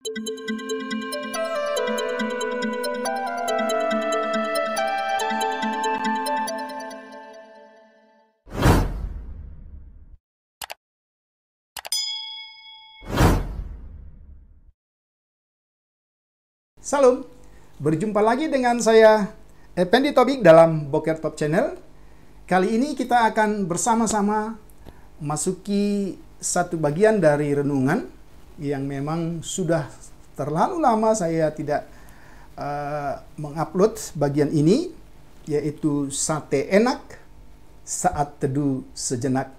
Salam, berjumpa lagi dengan saya Effendi Tobik dalam Boker Top Channel. Kali ini kita akan bersama-sama masuki satu bagian dari renungan yang memang sudah terlalu lama saya tidak mengupload bagian ini, yaitu sate enak saat teduh sejenak.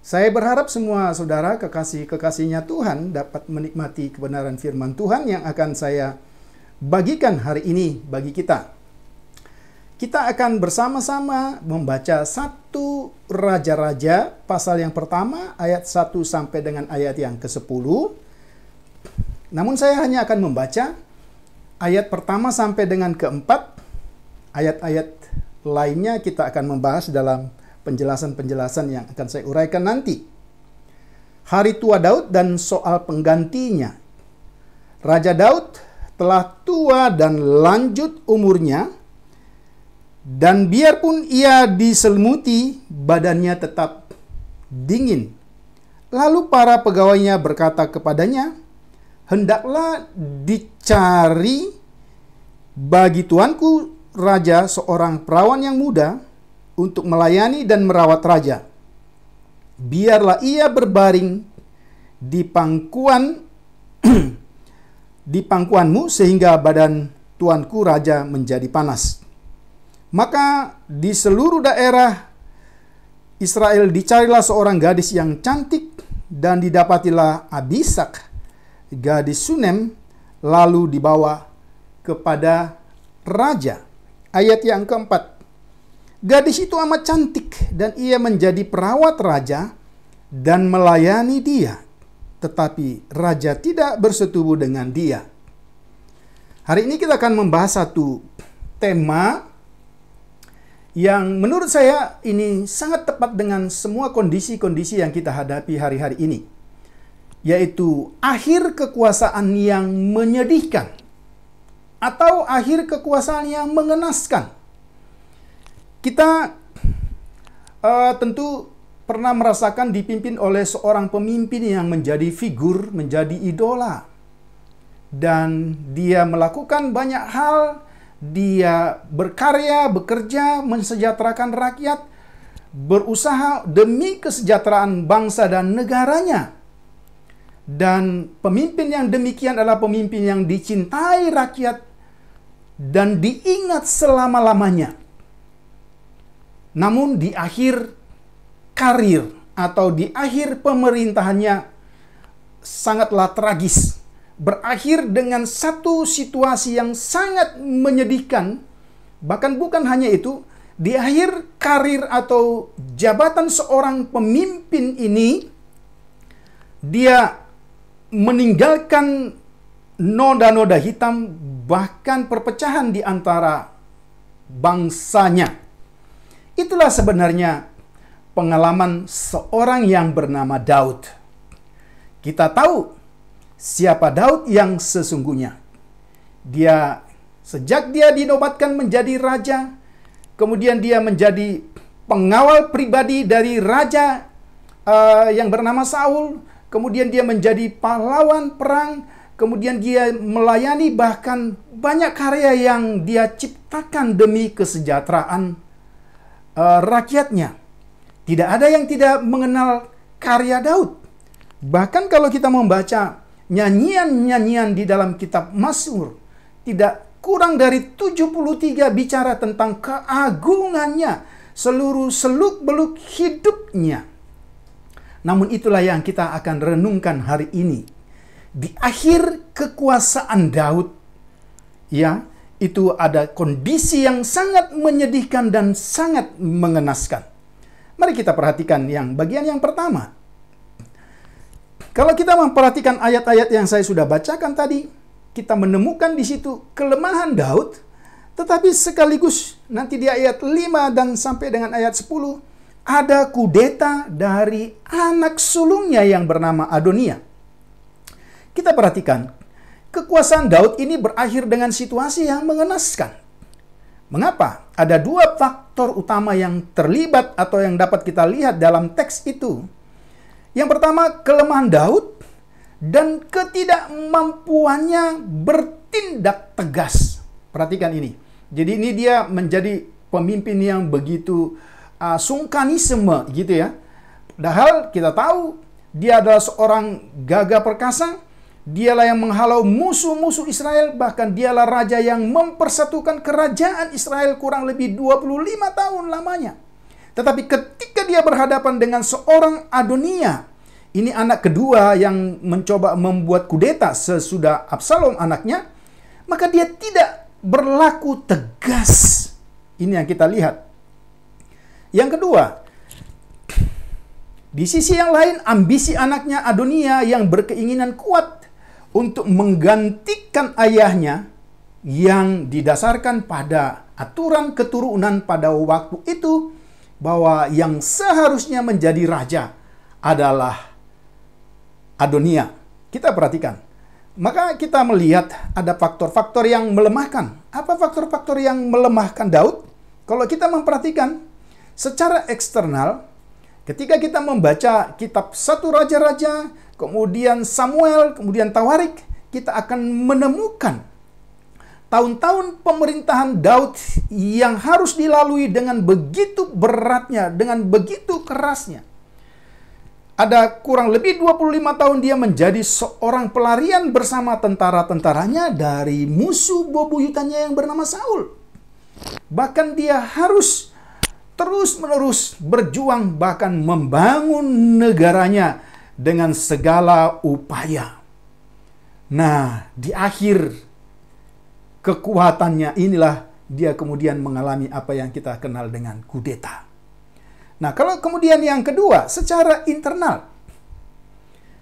Saya berharap semua saudara kekasih-kekasihnya Tuhan dapat menikmati kebenaran firman Tuhan yang akan saya bagikan hari ini bagi kita. Kita akan bersama-sama membaca 1 Raja-Raja pasal yang pertama ayat 1 sampai dengan ayat yang ke-10. Namun saya hanya akan membaca ayat pertama sampai dengan ke-4. Ayat-ayat lainnya kita akan membahas dalam penjelasan-penjelasan yang akan saya uraikan nanti. Hari tua Daud dan soal penggantinya. Raja Daud telah tua dan lanjut umurnya, dan biarpun ia diselimuti, badannya tetap dingin. Lalu para pegawainya berkata kepadanya, "Hendaklah dicari bagi tuanku raja seorang perawan yang muda untuk melayani dan merawat raja. Biarlah ia berbaring di pangkuanmu sehingga badan tuanku raja menjadi panas." Maka di seluruh daerah Israel dicarilah seorang gadis yang cantik, dan didapatilah Abisak, gadis Sunem, lalu dibawa kepada raja. Ayat yang keempat. Gadis itu amat cantik, dan ia menjadi perawat raja dan melayani dia. Tetapi raja tidak bersetubuh dengan dia. Hari ini kita akan membahas satu tema yang menurut saya ini sangat tepat dengan semua kondisi-kondisi yang kita hadapi hari-hari ini, yaitu akhir kekuasaan yang menyedihkan atau akhir kekuasaan yang mengenaskan. Kita tentu pernah merasakan dipimpin oleh seorang pemimpin yang menjadi figur, menjadi idola. Dan dia melakukan banyak hal, dia berkarya, bekerja, mensejahterakan rakyat, berusaha demi kesejahteraan bangsa dan negaranya. Dan pemimpin yang demikian adalah pemimpin yang dicintai rakyat dan diingat selama-lamanya. Namun di akhir karir atau di akhir pemerintahannya sangatlah tragis, berakhir dengan satu situasi yang sangat menyedihkan. Bahkan bukan hanya itu, di akhir karir atau jabatan seorang pemimpin ini, dia meninggalkan noda-noda hitam, bahkan perpecahan di antara bangsanya. Itulah sebenarnya pengalaman seorang yang bernama Daud. Kita tahu siapa Daud yang sesungguhnya. Sejak dia dinobatkan menjadi raja, kemudian dia menjadi pengawal pribadi dari raja yang bernama Saul, kemudian dia menjadi pahlawan perang, kemudian dia melayani, bahkan banyak karya yang dia ciptakan demi kesejahteraan rakyatnya. Tidak ada yang tidak mengenal karya Daud. Bahkan kalau kita membaca nyanyian-nyanyian di dalam kitab Mazmur, tidak kurang dari 73 bicara tentang keagungannya, seluruh seluk-beluk hidupnya. Namun itulah yang kita akan renungkan hari ini. Di akhir kekuasaan Daud, ya, itu ada kondisi yang sangat menyedihkan dan sangat mengenaskan. Mari kita perhatikan yang bagian yang pertama. Kalau kita memperhatikan ayat-ayat yang saya sudah bacakan tadi, kita menemukan di situ kelemahan Daud, tetapi sekaligus nanti di ayat 5 dan sampai dengan ayat 10, ada kudeta dari anak sulungnya yang bernama Adonia. Kita perhatikan, kekuasaan Daud ini berakhir dengan situasi yang mengenaskan. Mengapa? Ada dua faktor utama yang terlibat atau yang dapat kita lihat dalam teks itu. Yang pertama, kelemahan Daud dan ketidakmampuannya bertindak tegas. Perhatikan ini. Jadi ini dia menjadi pemimpin yang begitu sungkanisme gitu ya. Padahal kita tahu dia adalah seorang gagah perkasa. Dialah yang menghalau musuh-musuh Israel. Bahkan dialah raja yang mempersatukan kerajaan Israel kurang lebih 25 tahun lamanya. Tetapi ketika dia berhadapan dengan seorang Adonia, ini anak kedua yang mencoba membuat kudeta sesudah Absalom anaknya, maka dia tidak berlaku tegas. Ini yang kita lihat. Yang kedua, di sisi yang lain, ambisi anaknya Adonia yang berkeinginan kuat untuk menggantikan ayahnya yang didasarkan pada aturan keturunan pada waktu itu, bahwa yang seharusnya menjadi raja adalah Adonia. Kita perhatikan. Maka kita melihat ada faktor-faktor yang melemahkan. Apa faktor-faktor yang melemahkan Daud? Kalau kita memperhatikan secara eksternal, ketika kita membaca kitab 1 Raja-Raja, kemudian Samuel, kemudian Tawarik, kita akan menemukan tahun-tahun pemerintahan Daud yang harus dilalui dengan begitu beratnya, dengan begitu kerasnya. Ada kurang lebih 25 tahun dia menjadi seorang pelarian bersama tentara-tentaranya dari musuh bebuyutannya yang bernama Saul. Bahkan dia harus terus-menerus berjuang, bahkan membangun negaranya dengan segala upaya. Nah, di akhir kekuatannya inilah dia kemudian mengalami apa yang kita kenal dengan kudeta. Nah, kalau kemudian yang kedua, secara internal,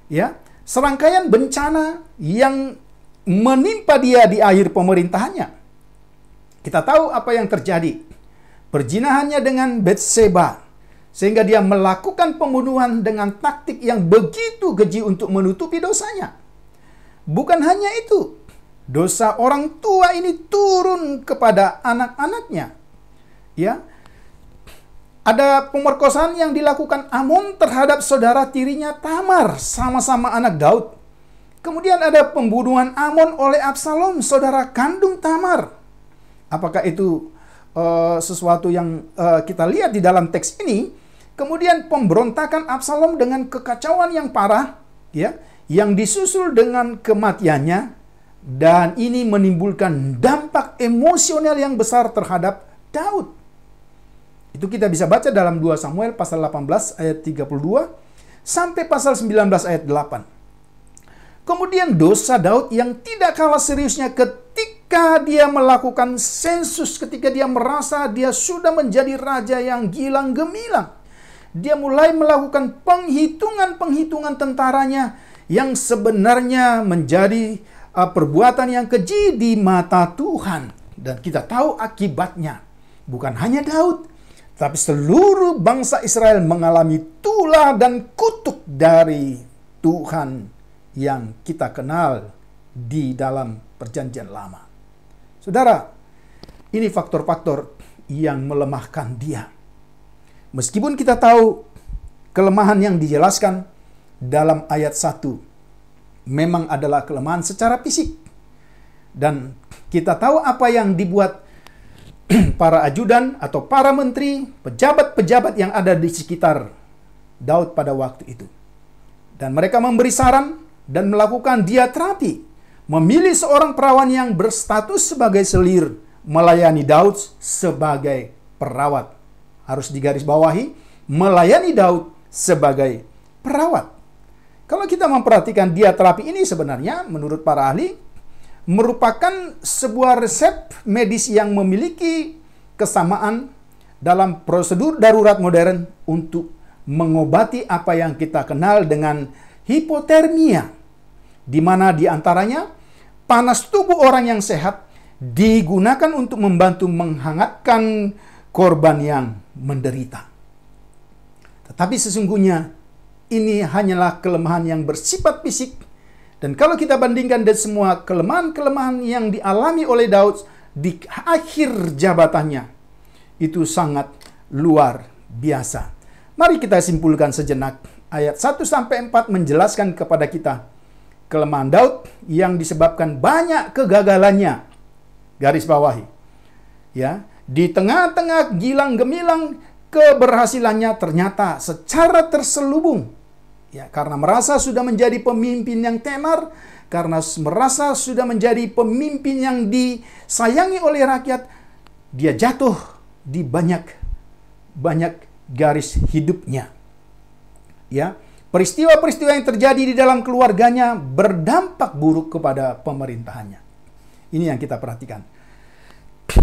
ya, serangkaian bencana yang menimpa dia di akhir pemerintahannya. Kita tahu apa yang terjadi. Perzinahannya dengan Batseba, sehingga dia melakukan pembunuhan dengan taktik yang begitu keji untuk menutupi dosanya. Bukan hanya itu, dosa orang tua ini turun kepada anak-anaknya. Ya, ada pemerkosaan yang dilakukan Amnon terhadap saudara tirinya Tamar, sama-sama anak Daud. Kemudian ada pembunuhan Amnon oleh Absalom, saudara kandung Tamar. Apakah itu sesuatu yang kita lihat di dalam teks ini? Kemudian pemberontakan Absalom dengan kekacauan yang parah, ya, yang disusul dengan kematiannya, dan ini menimbulkan dampak emosional yang besar terhadap Daud. Itu kita bisa baca dalam 2 Samuel pasal 18 ayat 32 sampai pasal 19 ayat 8. Kemudian dosa Daud yang tidak kalah seriusnya ketika dia melakukan sensus, ketika dia merasa dia sudah menjadi raja yang gilang gemilang. Dia mulai melakukan penghitungan-penghitungan tentaranya yang sebenarnya menjadi perbuatan yang keji di mata Tuhan. Dan kita tahu akibatnya. Bukan hanya Daud, tapi seluruh bangsa Israel mengalami tulah dan kutuk dari Tuhan yang kita kenal di dalam perjanjian lama. Saudara, ini faktor-faktor yang melemahkan dia. Meskipun kita tahu kelemahan yang dijelaskan dalam ayat 1 memang adalah kelemahan secara fisik. Dan kita tahu apa yang dibuat para ajudan atau para menteri, pejabat-pejabat yang ada di sekitar Daud pada waktu itu. Dan mereka memberi saran dan melakukan diaterapi, memilih seorang perawan yang berstatus sebagai selir, melayani Daud sebagai perawat. Harus digarisbawahi, melayani Daud sebagai perawat. Kalau kita memperhatikan diaterapi ini sebenarnya menurut para ahli merupakan sebuah resep medis yang memiliki kesamaan dalam prosedur darurat modern untuk mengobati apa yang kita kenal dengan hipotermia, di mana diantaranya panas tubuh orang yang sehat digunakan untuk membantu menghangatkan korban yang menderita. Tetapi sesungguhnya ini hanyalah kelemahan yang bersifat fisik Dan kalau kita bandingkan dengan semua kelemahan-kelemahan yang dialami oleh Daud di akhir jabatannya, itu sangat luar biasa. Mari kita simpulkan sejenak. Ayat 1-4 menjelaskan kepada kita kelemahan Daud yang disebabkan banyak kegagalannya. Garis bawahi. Ya, di tengah-tengah gilang gemilang keberhasilannya ternyata secara terselubung. Ya, karena merasa sudah menjadi pemimpin yang tenar, karena merasa sudah menjadi pemimpin yang disayangi oleh rakyat, dia jatuh di banyak garis hidupnya. Ya, peristiwa-peristiwa yang terjadi di dalam keluarganya berdampak buruk kepada pemerintahannya. Ini yang kita perhatikan.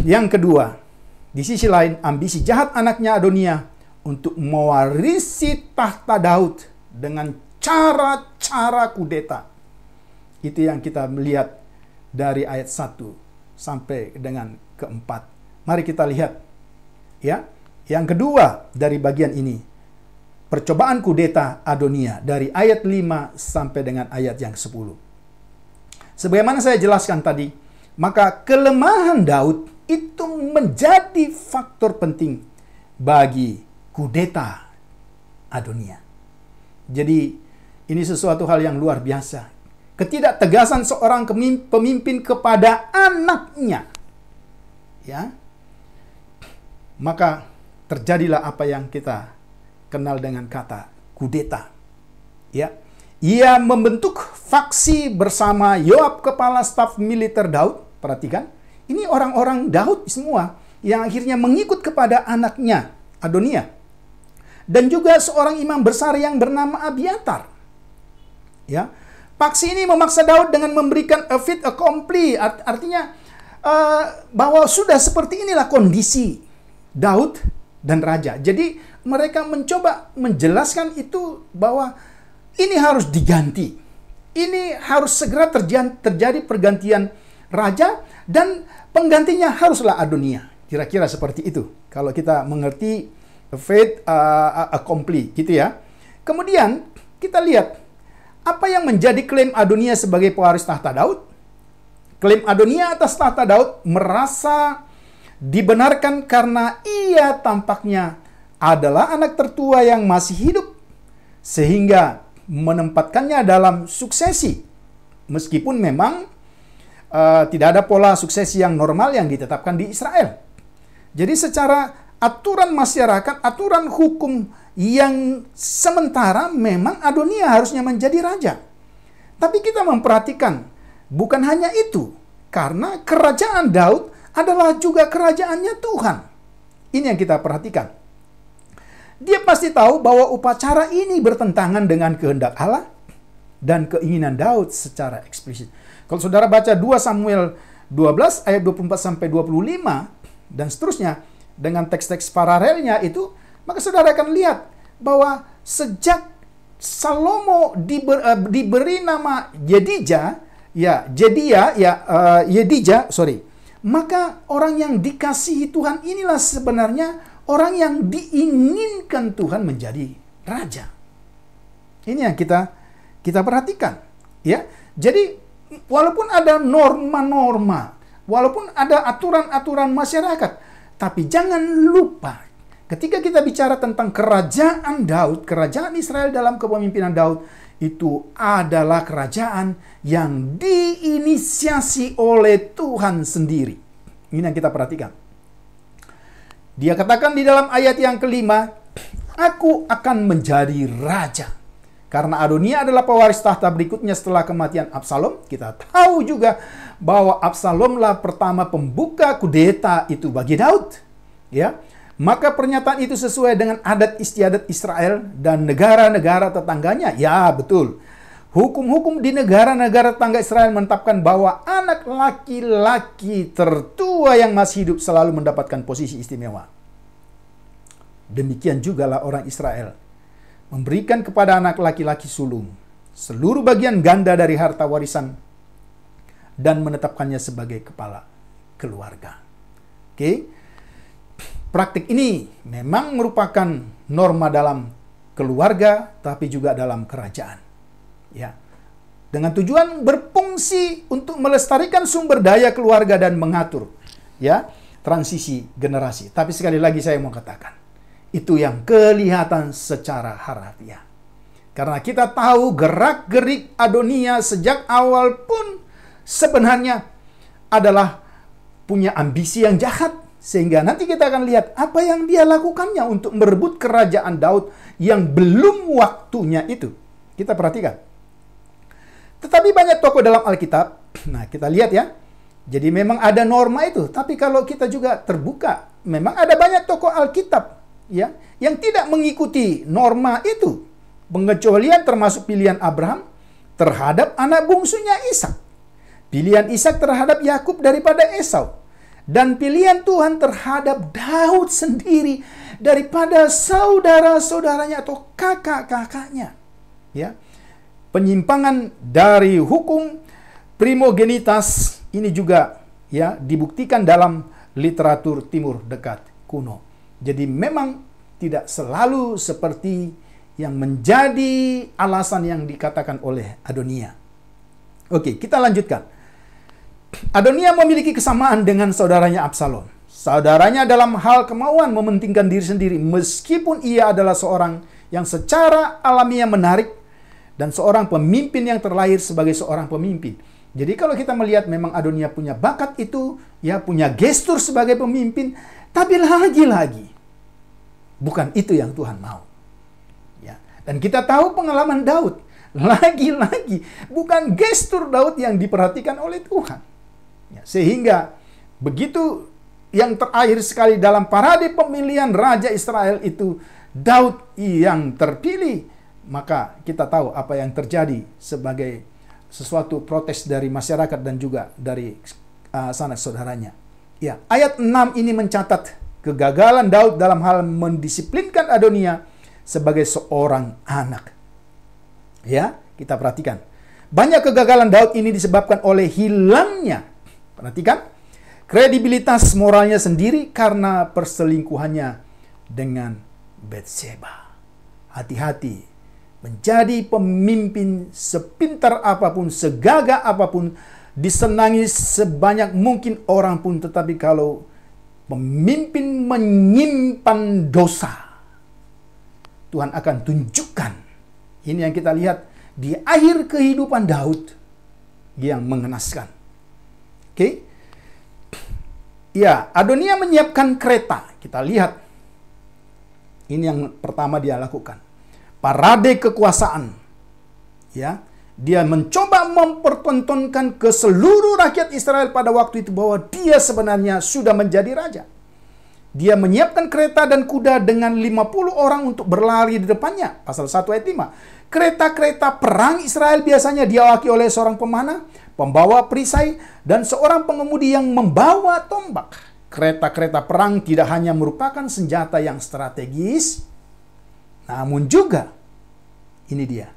Yang kedua, di sisi lain, ambisi jahat anaknya Adonia untuk mewarisi tahta Daud dengan cara-cara kudeta. Itu yang kita melihat dari ayat 1 sampai dengan keempat. Mari kita lihat. Ya, yang kedua dari bagian ini, percobaan kudeta Adonia dari ayat 5 sampai dengan ayat yang 10. Sebagaimana saya jelaskan tadi, maka kelemahan Daud itu menjadi faktor penting bagi kudeta Adonia. Jadi ini sesuatu hal yang luar biasa. Ketidaktegasan seorang pemimpin kepada anaknya. Ya. Maka terjadilah apa yang kita kenal dengan kata kudeta. Ya. Ia membentuk faksi bersama Yoab, kepala staf militer Daud. Perhatikan, ini orang-orang Daud semua yang akhirnya mengikut kepada anaknya Adonia. Dan juga seorang imam besar yang bernama Abiatar. Ya, faksi ini memaksa Daud dengan memberikan a fait accompli, artinya bahwa sudah seperti inilah kondisi Daud dan raja. Jadi mereka mencoba menjelaskan itu bahwa ini harus diganti. Ini harus segera terjadi pergantian raja dan penggantinya haruslah Adonia. Kira-kira seperti itu. Kalau kita mengerti fait accompli, gitu ya. Kemudian kita lihat apa yang menjadi klaim Adonia sebagai pewaris tahta Daud. Klaim Adonia atas tahta Daud merasa dibenarkan karena ia tampaknya adalah anak tertua yang masih hidup, sehingga menempatkannya dalam suksesi. Meskipun memang tidak ada pola suksesi yang normal yang ditetapkan di Israel. Jadi secara aturan masyarakat, aturan hukum yang sementara memang Adonia harusnya menjadi raja. Tapi kita memperhatikan, bukan hanya itu. Karena kerajaan Daud adalah juga kerajaannya Tuhan. Ini yang kita perhatikan. Dia pasti tahu bahwa upacara ini bertentangan dengan kehendak Allah dan keinginan Daud secara eksplisit. Kalau saudara baca 2 Samuel 12 ayat 24-25 dan seterusnya, dengan teks-teks paralelnya itu, maka saudara akan lihat bahwa sejak Salomo diberi nama Yedija, maka orang yang dikasihi Tuhan inilah sebenarnya orang yang diinginkan Tuhan menjadi raja. Ini yang kita perhatikan, ya. Jadi walaupun ada norma-norma, walaupun ada aturan-aturan masyarakat, tapi jangan lupa, ketika kita bicara tentang kerajaan Daud, kerajaan Israel dalam kepemimpinan Daud, itu adalah kerajaan yang diinisiasi oleh Tuhan sendiri. Ini yang kita perhatikan. Dia katakan di dalam ayat yang kelima, aku akan menjadi raja. Karena Adonia adalah pewaris tahta berikutnya setelah kematian Absalom. Kita tahu juga bahwa Absalomlah pertama pembuka kudeta itu bagi Daud. Ya, maka pernyataan itu sesuai dengan adat istiadat Israel dan negara-negara tetangganya. Ya, betul. Hukum-hukum di negara-negara tetangga Israel menetapkan bahwa anak laki-laki tertua yang masih hidup selalu mendapatkan posisi istimewa. Demikian jugalah orang Israel memberikan kepada anak laki-laki sulung seluruh bagian ganda dari harta warisan dan menetapkannya sebagai kepala keluarga. Oke. Praktik ini memang merupakan norma dalam keluarga tapi juga dalam kerajaan. Ya. dengan tujuan berfungsi untuk melestarikan sumber daya keluarga dan mengatur ya transisi generasi. Tapi sekali lagi saya mau katakan, itu yang kelihatan secara harfiah. Karena kita tahu gerak-gerik Adonia sejak awal pun sebenarnya adalah punya ambisi yang jahat. Sehingga nanti kita akan lihat apa yang dia lakukannya untuk merebut kerajaan Daud yang belum waktunya itu. Kita perhatikan. Tetapi banyak tokoh dalam Alkitab, nah kita lihat ya, jadi memang ada norma itu. Tapi kalau kita juga terbuka, memang ada banyak tokoh Alkitab ya yang tidak mengikuti norma itu. Pengecualian termasuk pilihan Abraham terhadap anak bungsunya Ishak. Pilihan Ishak terhadap Yakub daripada Esau. Dan pilihan Tuhan terhadap Daud sendiri daripada saudara-saudaranya atau kakak-kakaknya. Ya. Penyimpangan dari hukum primogenitas ini juga ya dibuktikan dalam literatur Timur Dekat kuno. Jadi memang tidak selalu seperti yang menjadi alasan yang dikatakan oleh Adonia. Oke, kita lanjutkan. Adonia memiliki kesamaan dengan saudaranya Absalom. Saudaranya dalam hal kemauan mementingkan diri sendiri, meskipun ia adalah seorang yang secara alamiah menarik dan seorang pemimpin yang terlahir sebagai seorang pemimpin. Jadi kalau kita melihat memang Adonia punya bakat itu, ya punya gestur sebagai pemimpin, tapi lagi-lagi bukan itu yang Tuhan mau. Ya. Dan kita tahu pengalaman Daud, lagi-lagi bukan gestur Daud yang diperhatikan oleh Tuhan. Ya, sehingga begitu yang terakhir sekali dalam parade pemilihan Raja Israel itu Daud yang terpilih, maka kita tahu apa yang terjadi sebagai sesuatu protes dari masyarakat dan juga dari sanak saudaranya. Ya, ayat 6 ini mencatat kegagalan Daud dalam hal mendisiplinkan Adonia sebagai seorang anak. Ya, kita perhatikan. Banyak kegagalan Daud ini disebabkan oleh hilangnya, perhatikan, kredibilitas moralnya sendiri karena perselingkuhannya dengan Batseba. Hati-hati. Menjadi pemimpin sepintar apapun, segagah apapun, disenangi sebanyak mungkin orang pun, tetapi kalau pemimpin menyimpan dosa, Tuhan akan tunjukkan. Ini yang kita lihat di akhir kehidupan Daud yang mengenaskan. Oke? Ya, Adonia menyiapkan kereta. Kita lihat. Ini yang pertama dia lakukan. Parade kekuasaan. Ya, dia mencoba mempertontonkan ke seluruh rakyat Israel pada waktu itu bahwa dia sebenarnya sudah menjadi raja. Dia menyiapkan kereta dan kuda dengan 50 orang untuk berlari di depannya. Pasal 1 ayat 5. Kereta-kereta perang Israel biasanya diawaki oleh seorang pemanah, pembawa perisai, dan seorang pengemudi yang membawa tombak. Kereta-kereta perang tidak hanya merupakan senjata yang strategis, namun juga, ini dia,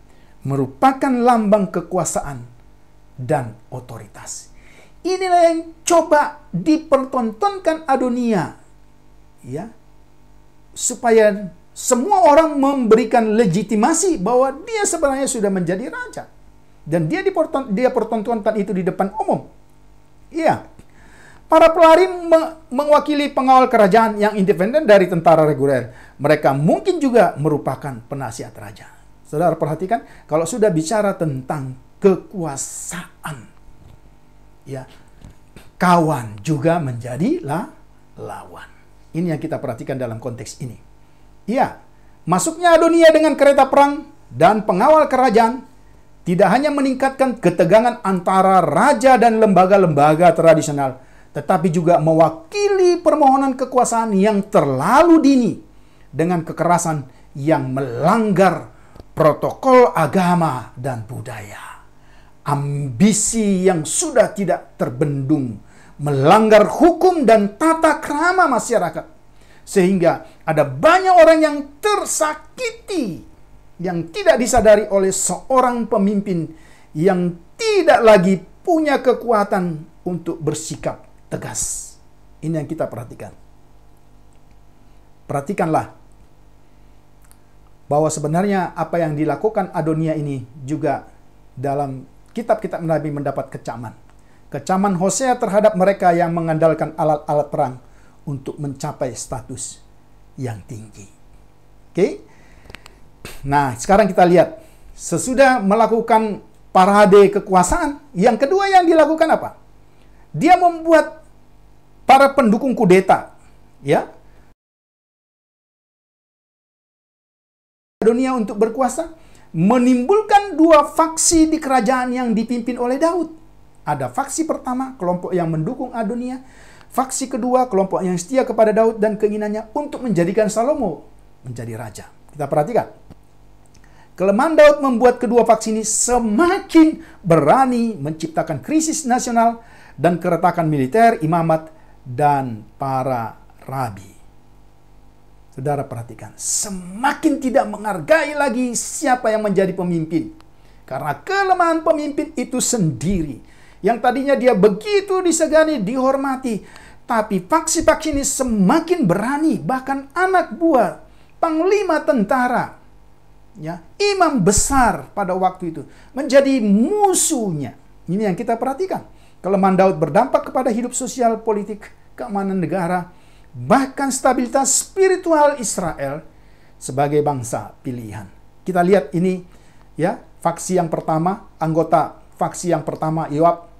merupakan lambang kekuasaan dan otoritas. Inilah yang coba dipertontonkan Adonia, ya, supaya semua orang memberikan legitimasi bahwa dia sebenarnya sudah menjadi raja. Dan dia pertontonkan itu di depan umum. Iya. Para pelari mewakili pengawal kerajaan yang independen dari tentara reguler. Mereka mungkin juga merupakan penasihat raja. Saudara perhatikan, kalau sudah bicara tentang kekuasaan, ya, kawan juga menjadi lawan. Ini yang kita perhatikan dalam konteks ini. Ya, masuknya Adonia dengan kereta perang dan pengawal kerajaan tidak hanya meningkatkan ketegangan antara raja dan lembaga-lembaga tradisional, tetapi juga mewakili permohonan kekuasaan yang terlalu dini dengan kekerasan yang melanggar protokol agama dan budaya. Ambisi yang sudah tidak terbendung, melanggar hukum dan tata krama masyarakat. Sehingga ada banyak orang yang tersakiti, yang tidak disadari oleh seorang pemimpin yang tidak lagi punya kekuatan untuk bersikap tegas. Ini yang kita perhatikan. Perhatikanlah bahwa sebenarnya apa yang dilakukan Adonia ini juga dalam kitab-kitab Nabi mendapat kecaman. Kecaman Hosea terhadap mereka yang mengandalkan alat-alat perang untuk mencapai status yang tinggi. Oke? Nah, sekarang kita lihat. Sesudah melakukan parade kekuasaan, yang kedua yang dilakukan apa? Dia membuat para pendukung kudeta, ya, dunia untuk berkuasa, menimbulkan dua faksi di kerajaan yang dipimpin oleh Daud. Ada faksi pertama, kelompok yang mendukung Adonia. Faksi kedua, kelompok yang setia kepada Daud dan keinginannya untuk menjadikan Salomo menjadi raja. Kita perhatikan. Kelemahan Daud membuat kedua faksi ini semakin berani menciptakan krisis nasional dan keretakan militer, imamat, dan para rabi. Saudara perhatikan, semakin tidak menghargai lagi siapa yang menjadi pemimpin. Karena kelemahan pemimpin itu sendiri. Yang tadinya dia begitu disegani, dihormati. Tapi faksi-faksi ini semakin berani. Bahkan anak buah, panglima tentara, ya, imam besar pada waktu itu, menjadi musuhnya. Ini yang kita perhatikan. Kelemahan Daud berdampak kepada hidup sosial, politik, keamanan negara, bahkan stabilitas spiritual Israel sebagai bangsa pilihan. Kita lihat ini, ya, faksi yang pertama, anggota faksi yang pertama, Yoab.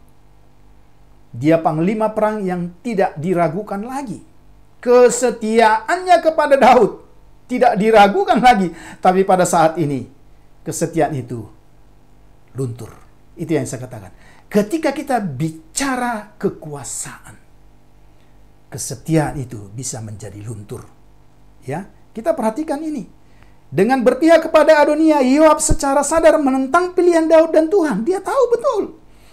Dia panglima perang yang tidak diragukan lagi. Kesetiaannya kepada Daud tidak diragukan lagi. Tapi pada saat ini, kesetiaan itu luntur. Itu yang saya katakan. Ketika kita bicara kekuasaan, kesetiaan itu bisa menjadi luntur. Ya, kita perhatikan ini. Dengan berpihak kepada Adonia, Yoab secara sadar menentang pilihan Daud dan Tuhan. Dia tahu betul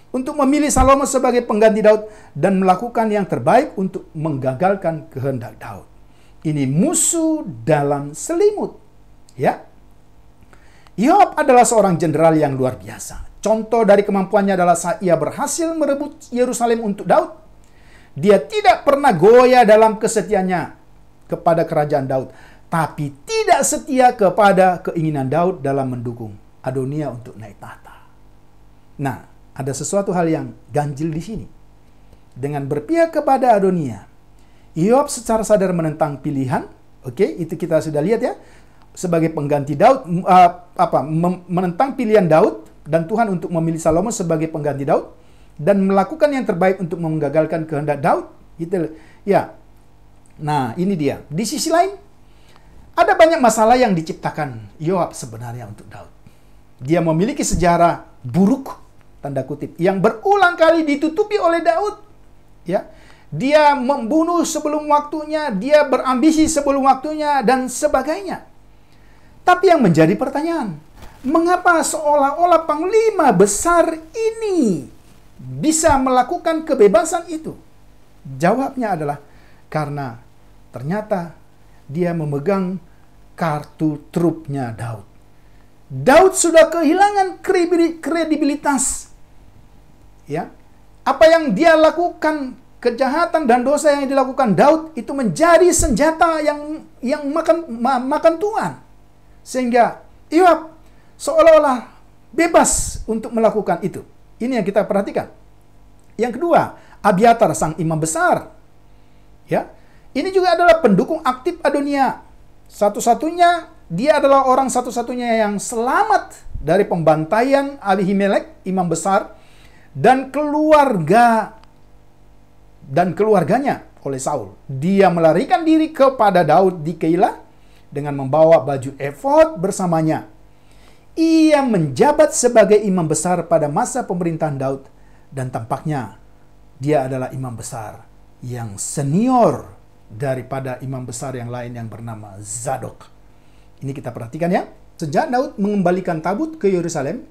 untuk memilih Salomo sebagai pengganti Daud dan melakukan yang terbaik untuk menggagalkan kehendak Daud. Ini musuh dalam selimut. Ya. Yoab adalah seorang jenderal yang luar biasa. Contoh dari kemampuannya adalah saat ia berhasil merebut Yerusalem untuk Daud. Dia tidak pernah goyah dalam kesetiaannya kepada kerajaan Daud, tapi tidak setia kepada keinginan Daud dalam mendukung Adonia untuk naik tahta. Nah, ada sesuatu hal yang ganjil di sini. Dengan berpihak kepada Adonia, Yoab secara sadar menentang pilihan. Oke, itu kita sudah lihat ya. Sebagai pengganti Daud, menentang pilihan Daud dan Tuhan untuk memilih Salomo sebagai pengganti Daud dan melakukan yang terbaik untuk menggagalkan kehendak Daud. Gitu ya. Nah, ini dia. Di sisi lain, ada banyak masalah yang diciptakan Yoab sebenarnya untuk Daud. Dia memiliki sejarah buruk, tanda kutip, yang berulang kali ditutupi oleh Daud. Ya, dia membunuh sebelum waktunya, dia berambisi sebelum waktunya, dan sebagainya. Tapi yang menjadi pertanyaan, mengapa seolah-olah panglima besar ini bisa melakukan kebebasan itu? Jawabnya adalah karena ternyata dia memegang kartu trupnya Daud. Daud sudah kehilangan kredibilitas. Ya, apa yang dia lakukan, kejahatan dan dosa yang dilakukan Daud itu menjadi senjata yang makan tuan. Sehingga Yoab seolah-olah bebas untuk melakukan itu. Ini yang kita perhatikan. Yang kedua, Abiatar sang imam besar. Ya, ini juga adalah pendukung aktif Adonia. Dia adalah orang satu-satunya yang selamat dari pembantaian Abimelek, imam besar, dan keluarganya oleh Saul. Dia melarikan diri kepada Daud di Keila dengan membawa baju efod bersamanya. Ia menjabat sebagai imam besar pada masa pemerintahan Daud dan tampaknya dia adalah imam besar yang senior daripada imam besar yang lain yang bernama Zadok. Ini kita perhatikan ya. Sejak Daud mengembalikan tabut ke Yerusalem,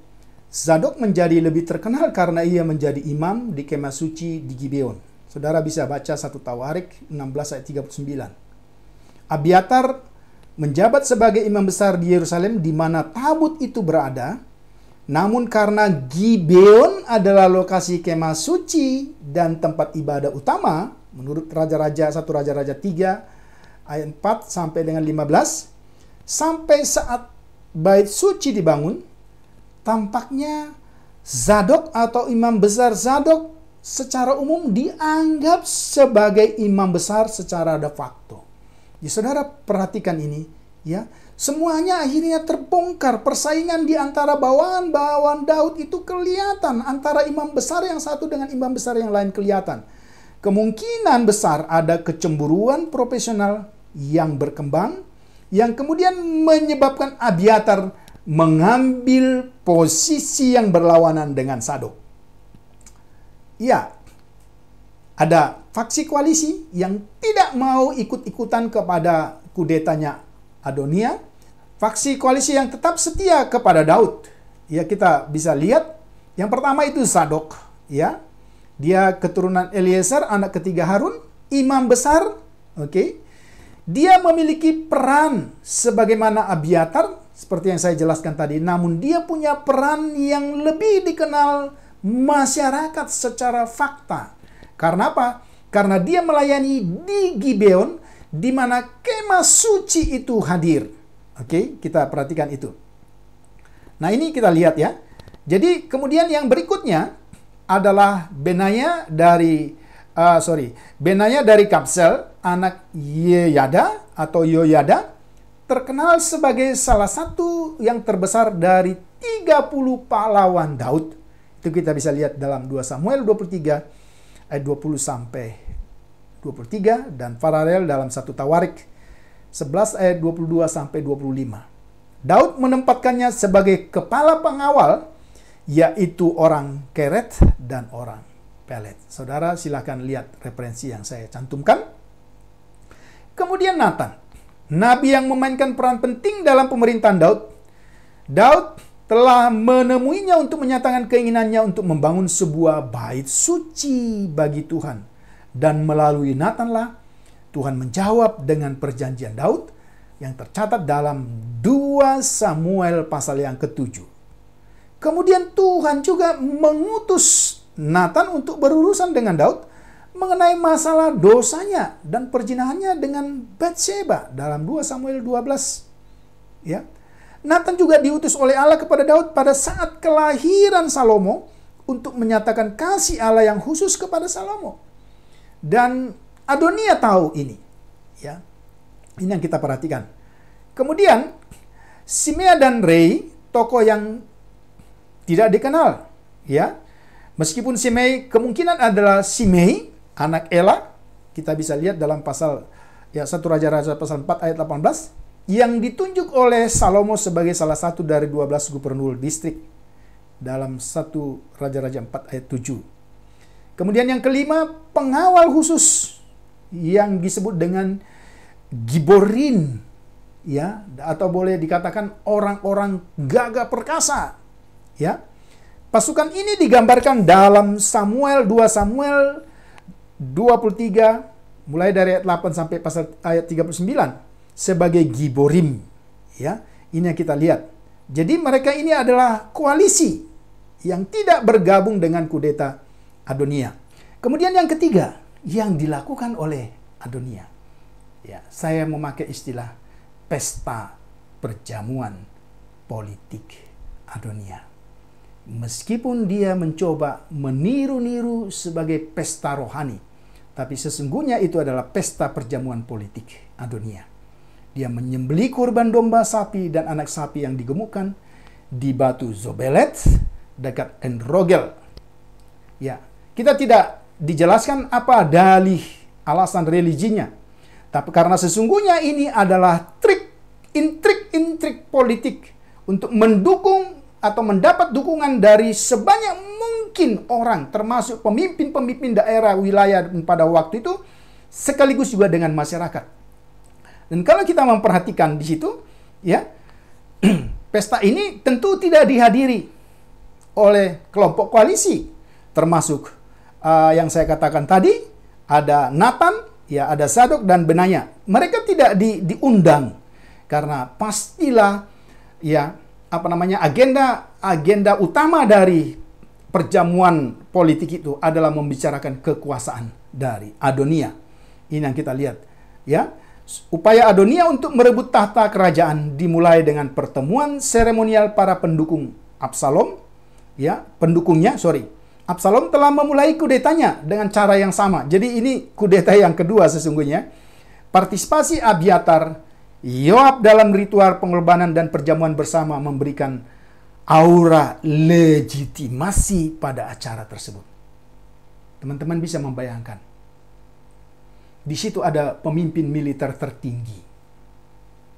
Zadok menjadi lebih terkenal karena ia menjadi imam di kemah suci di Gibeon. Saudara bisa baca 1 Tawarik 16 ayat 39. Abiatar menjabat sebagai imam besar di Yerusalem di mana tabut itu berada. Namun karena Gibeon adalah lokasi kemah suci dan tempat ibadah utama, menurut Raja-Raja 1 Raja-Raja 3 ayat 4 sampai dengan 15, sampai saat bait suci dibangun, tampaknya Zadok atau imam besar Zadok secara umum dianggap sebagai imam besar secara de facto. Ya, saudara perhatikan ini, ya. Semuanya akhirnya terbongkar. Persaingan di antara bawahan-bawahan Daud itu kelihatan. Antara imam besar yang satu dengan imam besar yang lain kelihatan. Kemungkinan besar ada kecemburuan profesional yang berkembang, yang kemudian menyebabkan Abiatar mengambil posisi yang berlawanan dengan Sadok. Ya, ada faksi koalisi yang tidak mau ikut-ikutan kepada kudetanya Adonia, faksi koalisi yang tetap setia kepada Daud. Ya, kita bisa lihat yang pertama itu Zadok, ya. Dia keturunan Eliezer, anak ketiga Harun, imam besar, oke. Dia memiliki peran sebagaimana Abiatar, seperti yang saya jelaskan tadi, namun dia punya peran yang lebih dikenal masyarakat secara fakta. Karena apa? Karena dia melayani di Gibeon, di mana kemah suci itu hadir. Oke, kita perhatikan itu. Nah, ini kita lihat ya. Jadi kemudian yang berikutnya adalah Benaya dari Kabsel, anak Yeyada atau Yoyada, terkenal sebagai salah satu yang terbesar dari 30 pahlawan Daud. Itu kita bisa lihat dalam 2 Samuel 23 ayat 20 sampai 23 dan paralel dalam 1 Tawarik 11 ayat 22 sampai 25. Daud menempatkannya sebagai kepala pengawal, yaitu orang Keret dan orang Pelet. Saudara silakan lihat referensi yang saya cantumkan. Kemudian Nathan, nabi yang memainkan peran penting dalam pemerintahan Daud. Daud telah menemuinya untuk menyatakan keinginannya untuk membangun sebuah bait suci bagi Tuhan. Dan melalui Nathanlah Tuhan menjawab dengan perjanjian Daud yang tercatat dalam 2 Samuel pasal yang ke-7. Kemudian Tuhan juga mengutus Nathan untuk berurusan dengan Daud mengenai masalah dosanya dan perzinahannya dengan Batsheba dalam 2 Samuel 12. Ya. Nathan juga diutus oleh Allah kepada Daud pada saat kelahiran Salomo untuk menyatakan kasih Allah yang khusus kepada Salomo. Dan Adonia tahu ini. Ya. Ini yang kita perhatikan. Kemudian Simea dan Rei, tokoh yang tidak dikenal, ya. Meskipun Simei kemungkinan adalah Simei, anak Ela, kita bisa lihat dalam pasal 1 Raja-Raja pasal 4 ayat 18, yang ditunjuk oleh Salomo sebagai salah satu dari 12 gubernur distrik dalam 1 Raja-Raja 4 ayat 7. Kemudian yang kelima, pengawal khusus yang disebut dengan Giborin, ya, atau boleh dikatakan orang-orang gagah perkasa, ya. Pasukan ini digambarkan dalam 2 Samuel 23 mulai dari ayat 8 sampai pasal ayat 39 sebagai Giborim, ya. Ini yang kita lihat. Jadi mereka ini adalah koalisi yang tidak bergabung dengan kudeta Adonia. Kemudian yang ketiga yang dilakukan oleh Adonia, ya, saya memakai istilah pesta perjamuan politik Adonia. Meskipun dia mencoba meniru-niru sebagai pesta rohani, tapi sesungguhnya itu adalah pesta perjamuan politik Adonia. Dia menyembelih korban domba, sapi, dan anak sapi yang digemukkan di batu Zobelet dekat Enrogel. Ya, kita tidak dijelaskan apa dalih alasan religinya. Tapi karena sesungguhnya ini adalah intrik politik untuk mendukung atau mendapat dukungan dari sebanyak mungkin orang, termasuk pemimpin-pemimpin daerah wilayah pada waktu itu, sekaligus juga dengan masyarakat. Dan kalau kita memperhatikan di situ, ya, pesta ini tentu tidak dihadiri oleh kelompok koalisi, termasuk yang saya katakan tadi, ada Nathan, ya, ada Zadok dan Benaya. Mereka tidak diundang karena pastilah, ya, agenda utama dari perjamuan politik itu adalah membicarakan kekuasaan dari Adonia. Ini yang kita lihat, ya. Upaya Adonia untuk merebut tahta kerajaan dimulai dengan pertemuan seremonial para pendukung Absalom ya, pendukungnya, Absalom telah memulai kudetanya dengan cara yang sama. Jadi ini kudeta yang kedua sesungguhnya. Partisipasi Abiatar, Yoab dalam ritual pengorbanan dan perjamuan bersama memberikan aura legitimasi pada acara tersebut. Teman-teman bisa membayangkan. Di situ ada pemimpin militer tertinggi,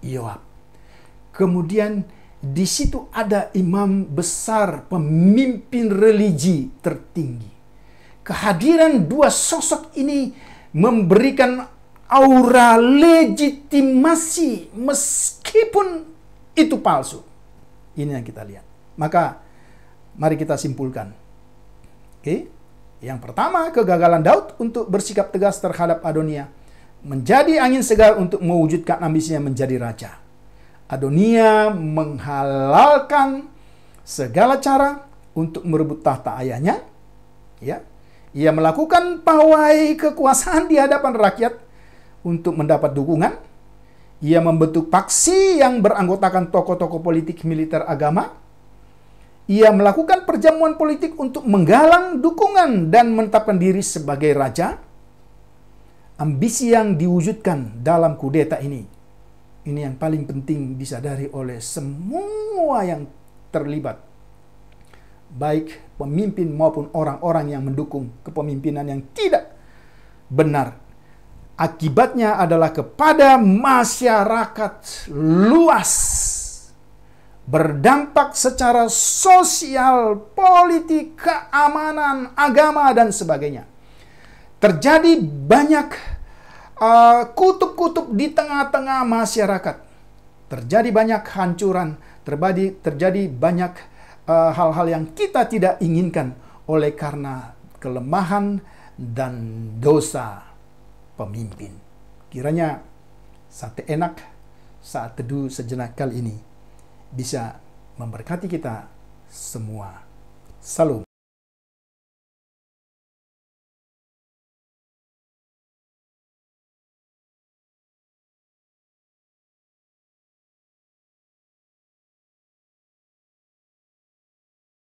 Yoab. Kemudian di situ ada imam besar, pemimpin religi tertinggi. Kehadiran dua sosok ini memberikan aura legitimasi meskipun itu palsu. Ini yang kita lihat. Maka mari kita simpulkan. Oke? Yang pertama, kegagalan Daud untuk bersikap tegas terhadap Adonia menjadi angin segar untuk mewujudkan ambisinya menjadi raja. Adonia menghalalkan segala cara untuk merebut tahta ayahnya. Ya, ia melakukan pawai kekuasaan di hadapan rakyat untuk mendapat dukungan. Ia membentuk paksi yang beranggotakan tokoh-tokoh politik, militer, agama. Ia melakukan perjamuan politik untuk menggalang dukungan dan menetapkan diri sebagai raja. Ambisi yang diwujudkan dalam kudeta ini yang paling penting disadari oleh semua yang terlibat, baik pemimpin maupun orang-orang yang mendukung kepemimpinan yang tidak benar. Akibatnya adalah kepada masyarakat luas, berdampak secara sosial, politik, keamanan, agama, dan sebagainya. Terjadi banyak kutub-kutub di tengah-tengah masyarakat. Terjadi banyak hancuran, terjadi banyak hal-hal yang kita tidak inginkan oleh karena kelemahan dan dosa pemimpin. Kiranya sate enak saat teduh sejenak kali ini bisa memberkati kita semua. Salam.